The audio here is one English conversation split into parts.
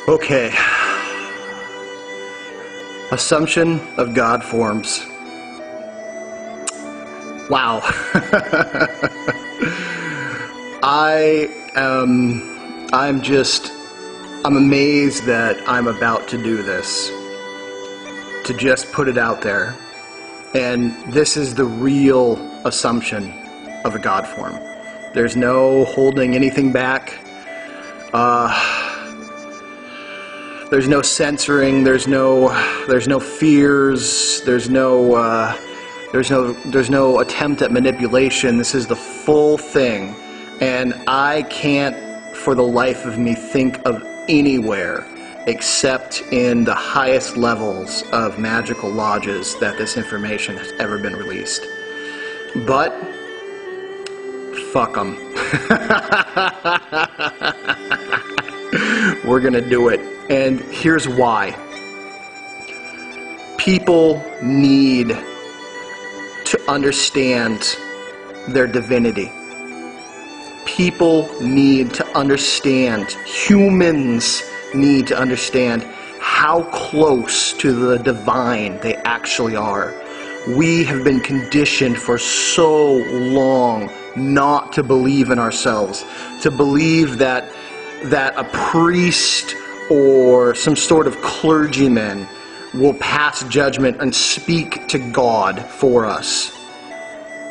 Okay. Assumption of God forms. Wow. I'm amazed that I'm about to do this. To just put it out there. And this is the real assumption of a God form. There's no holding anything back. There's no censoring. There's no fears. There's no attempt at manipulation. This is the full thing, and I can't, for the life of me, think of anywhere except in the highest levels of magical lodges that this information has ever been released. But fuck them. We're gonna do it. And here's why. People need to understand their divinity. People need to understand, humans need to understand how close to the divine they actually are. We have been conditioned for so long not to believe in ourselves, to believe that a priest or some sort of clergyman will pass judgment and speak to God for us.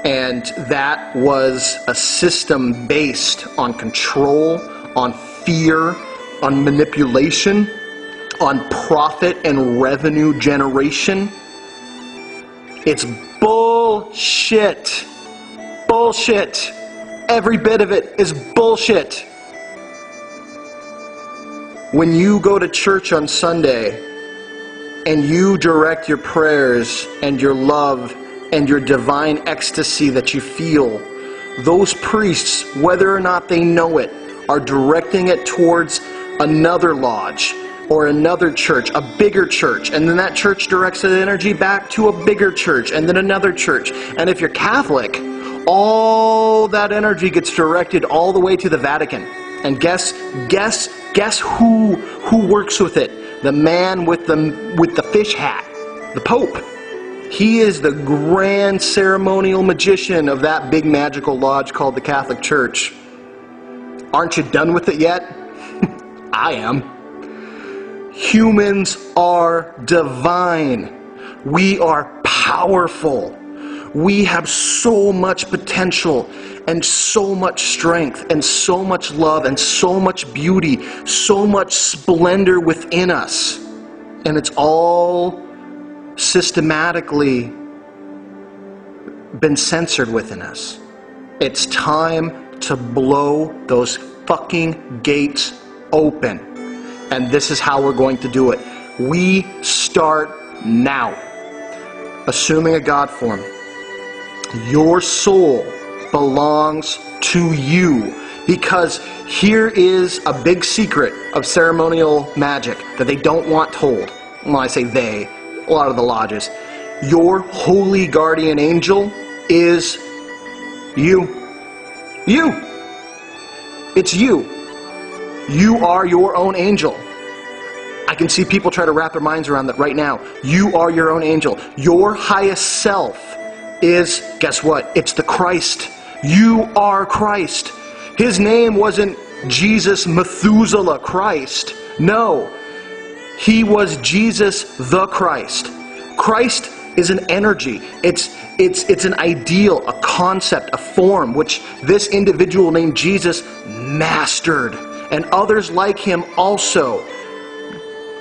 And that was a system based on control, on fear, on manipulation, on profit and revenue generation. It's bullshit. Bullshit. Every bit of it is bullshit. When you go to church on Sunday and you direct your prayers and your love and your divine ecstasy that you feel, those priests, whether or not they know it, are directing it towards another lodge or another church, a bigger church, and then that church directs the energy back to a bigger church and then another church. And if you're Catholic, all that energy gets directed all the way to the Vatican. And guess who works with it? The man with the fish hat, the Pope. He is the grand ceremonial magician of that big magical lodge called the Catholic Church. Aren't you done with it yet? I am. Humans are divine. We are powerful. We have so much potential and so much strength and so much love and so much beauty, so much splendor within us. And it's all systematically been censored within us. It's time to blow those fucking gates open. And this is how we're going to do it. We start now. Assuming a God form. Your soul belongs to you, because here is a big secret of ceremonial magic that they don't want told. When I say they, a lot of the lodges. Your holy guardian angel is you. You. It's you. You are your own angel. I can see people try to wrap their minds around that right now. You are your own angel. Your highest self is, guess what? It's the Christ. You are Christ. His name wasn't Jesus Methuselah Christ. No. He was Jesus the Christ. Christ is an energy. It's an ideal, a concept, a form, which this individual named Jesus mastered. And others like him also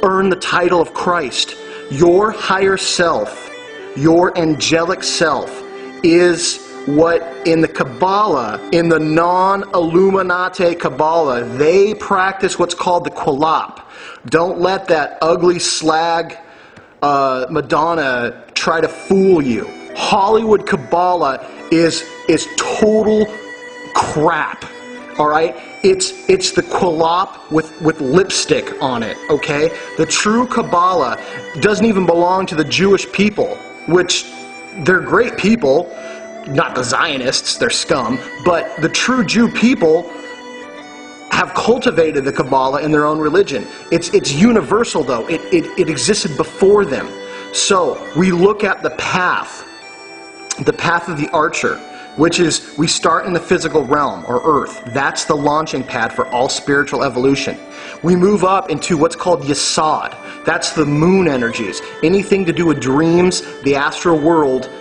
earn the title of Christ. Your higher self, your angelic self, is what in the Kabbalah, in the non-Illuminati Kabbalah, they practice what's called the Qulap. Don't let that ugly slag Madonna try to fool you. Hollywood Kabbalah is total crap. All right? It's the Qulap with lipstick on it, okay? The true Kabbalah doesn't even belong to the Jewish people, which they're great people, not the Zionists, they're scum, but the true Jew people have cultivated the Kabbalah in their own religion. It's universal, though. It existed before them. So we look at the path of the archer, which is we start in the physical realm, or earth. That's the launching pad for all spiritual evolution. We move up into what's called Yesod. That's the moon energies. Anything to do with dreams, the astral world,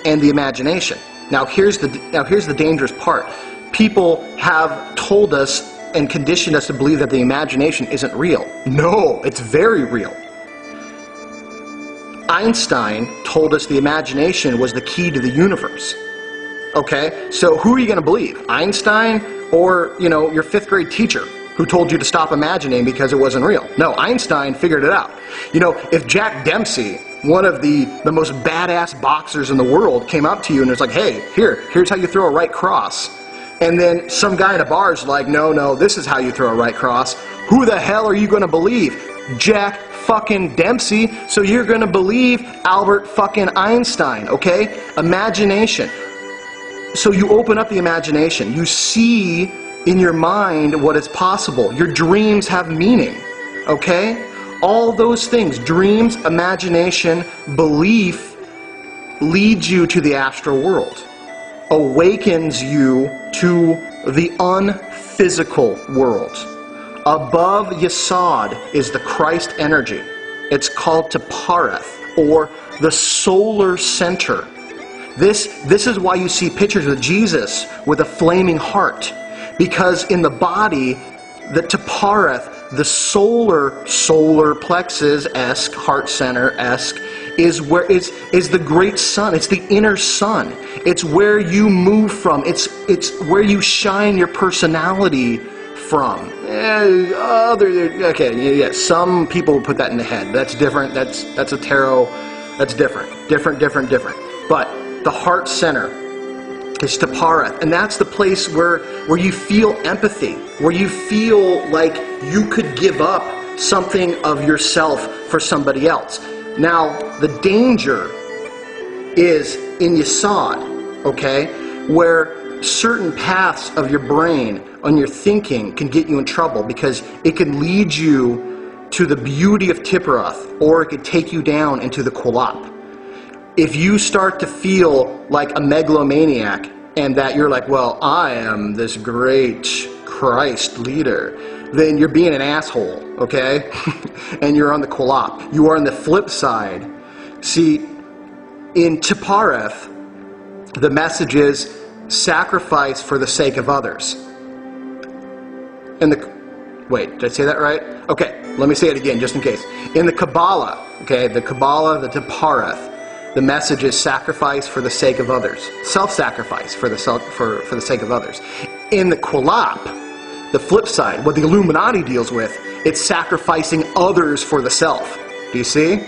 and the imagination. Now here's the dangerous part. People have told us and conditioned us to believe that the imagination isn't real. No, it's very real. Einstein told us the imagination was the key to the universe. Okay, so who are you going to believe? Einstein or, your 5th grade teacher who told you to stop imagining because it wasn't real? No, Einstein figured it out. If Jack Dempsey, one of the most badass boxers in the world, came up to you and was like, hey, here's how you throw a right cross. And then some guy in a bar is like, no, this is how you throw a right cross. Who the hell are you going to believe? Jack fucking Dempsey. So you're going to believe Albert fucking Einstein, okay? Imagination. So you open up the imagination. You see in your mind what is possible. Your dreams have meaning, okay? All those things, dreams, imagination, belief, leads you to the astral world, awakens you to the unphysical world. Above Yesod is the Christ energy. It's called Tepareth, or the solar center. This is why you see pictures of Jesus with a flaming heart, because in the body, the Tepareth, the solar plexus-esque, heart center-esque, is the great sun. It's the inner sun. It's where you move from. It's where you shine your personality from. Some people would put that in the head. That's different. That's a tarot. That's different. Different. But the heart center is Tepareth, and that's the place where you feel empathy, where you feel like you could give up something of yourself for somebody else. Now, the danger is in Yesod, okay, where certain paths of your brain and your thinking can get you in trouble, because it can lead you to the beauty of Tiphareth, or it could take you down into the Kulap. If you start to feel like a megalomaniac, and that you're like, well, I am this great Christ leader, then you're being an asshole, okay? And you're on the Kulap. You are on the flip side. See, in Tepareth, the message is sacrifice for the sake of others. Wait, did I say that right? Okay, let me say it again, just in case. In the Kabbalah, okay, the Tepareth, the message is sacrifice for the sake of others. Self-sacrifice for the sake of others. In the Kulap, the flip side, what the Illuminati deals with, it's sacrificing others for the self. Do you see?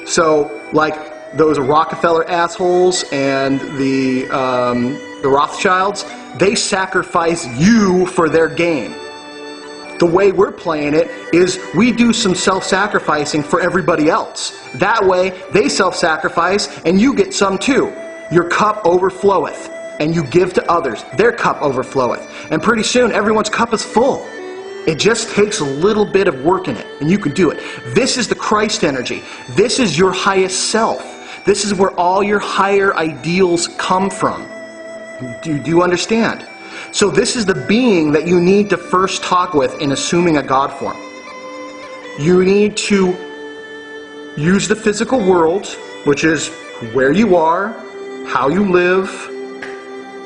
So, like those Rockefeller assholes and the Rothschilds, they sacrifice you for their gain. The way we're playing it is we do some self-sacrificing for everybody else. That way, they self-sacrifice and you get some too. Your cup overfloweth, and you give to others. Their cup overfloweth. And pretty soon, everyone's cup is full. It just takes a little bit of work in it, and you can do it. This is the Christ energy. This is your highest self. This is where all your higher ideals come from. Do you understand? So this is the being that you need to first talk with in assuming a God form. You need to use the physical world, which is where you are, how you live,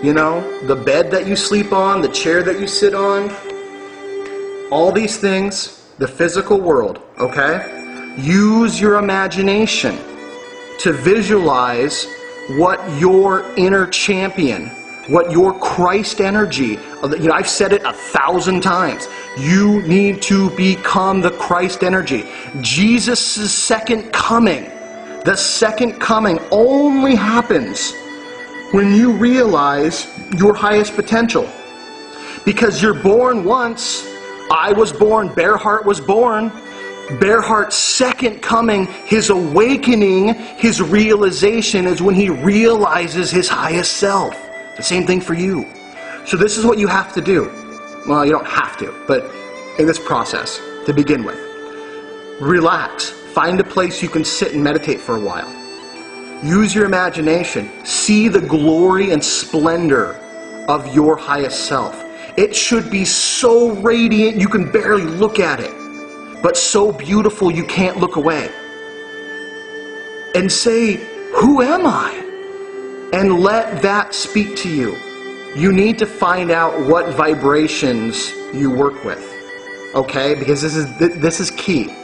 the bed that you sleep on, the chair that you sit on, all these things, the physical world, okay? Use your imagination to visualize what your inner champion, what your Christ energy, I've said it 1,000 times. You need to become the Christ energy. Jesus' second coming, the second coming only happens when you realize your highest potential. Because you're born once. I was born, Bearheart was born. Bearheart's second coming, his awakening, his realization is when he realizes his highest self. The same thing for you. So this is what you have to do. well, you don't have to, but in this process, to begin with, relax. Find a place you can sit and meditate for a while. Use your imagination. See the glory and splendor of your highest self. It should be so radiant you can barely look at it, but so beautiful you can't look away. And say, who am I? And let that speak to you. You need to find out what vibrations you work with, okay? Because this is key.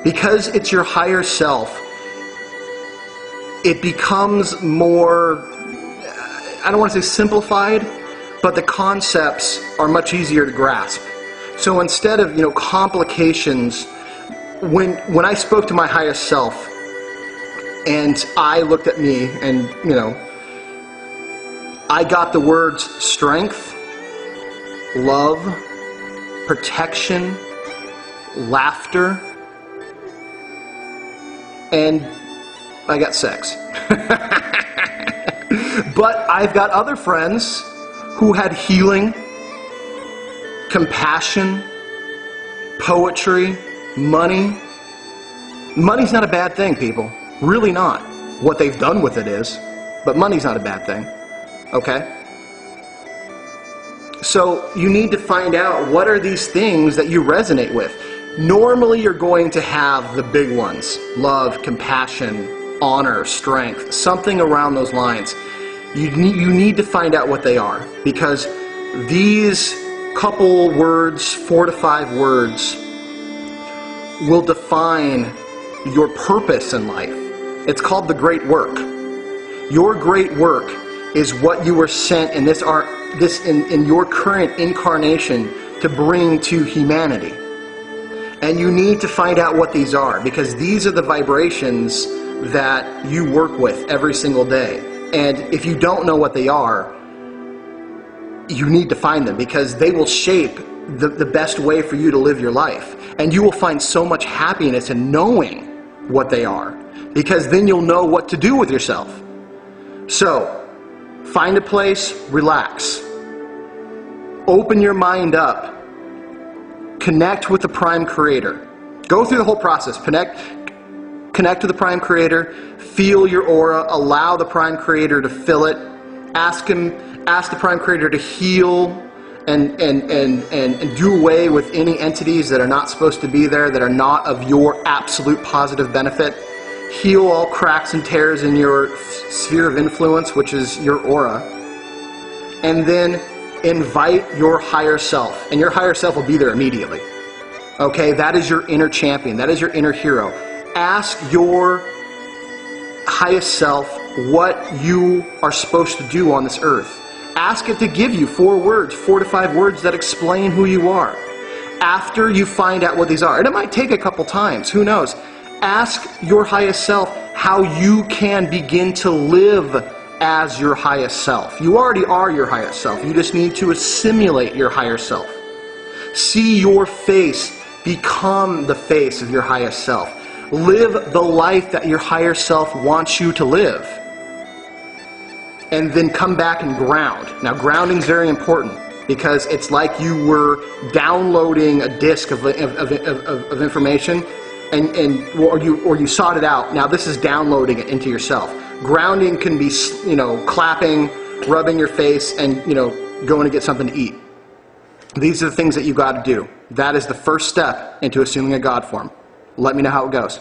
Because it's your higher self, it becomes more, I don't want to say simplified, but the concepts are much easier to grasp. So instead of, complications, when I spoke to my highest self, and I looked at me and, I got the words strength, love, protection, laughter, and I got sex. But I've got other friends who had healing, compassion, poetry, money. Money's not a bad thing, people. Really not. What they've done with it is, but money's not a bad thing. Okay? So you need to find out what are these things that you resonate with. Normally you're going to have the big ones. Love, compassion, honor, strength, something around those lines. You need to find out what they are, because these couple words, 4 to 5 words, will define your purpose in life. It's called the great work. Your great work is what you were sent in in your current incarnation to bring to humanity. And you need to find out what these are, because these are the vibrations that you work with every single day. And if you don't know what they are, you need to find them, because they will shape the best way for you to live your life. And you will find so much happiness in knowing what they are, because then you'll know what to do with yourself. So, find a place, relax. Open your mind up. Connect with the Prime Creator. Go through the whole process. Connect to the Prime Creator. Feel your aura. Allow the Prime Creator to fill it. Ask the Prime Creator to heal and do away with any entities that are not supposed to be there, that are not of your absolute positive benefit. Heal all cracks and tears in your sphere of influence, which is your aura. And then invite your higher self. And your higher self will be there immediately. Okay, that is your inner champion. That is your inner hero. Ask your highest self what you are supposed to do on this earth. Ask it to give you 4 words, 4 to 5 words that explain who you are. After you find out what these are, and it might take a couple times, who knows? Ask your highest self how you can begin to live as your highest self. You already are your highest self. You just need to assimilate your higher self. See your face become the face of your highest self. Live the life that your higher self wants you to live. And then come back and ground. Now, grounding is very important, because it's like you were downloading a disk of information, or you sought it out. Now this is downloading it into yourself. Grounding can be, clapping, rubbing your face, and going to get something to eat. These are the things that you got to do. That is the first step into assuming a God form. Let me know how it goes.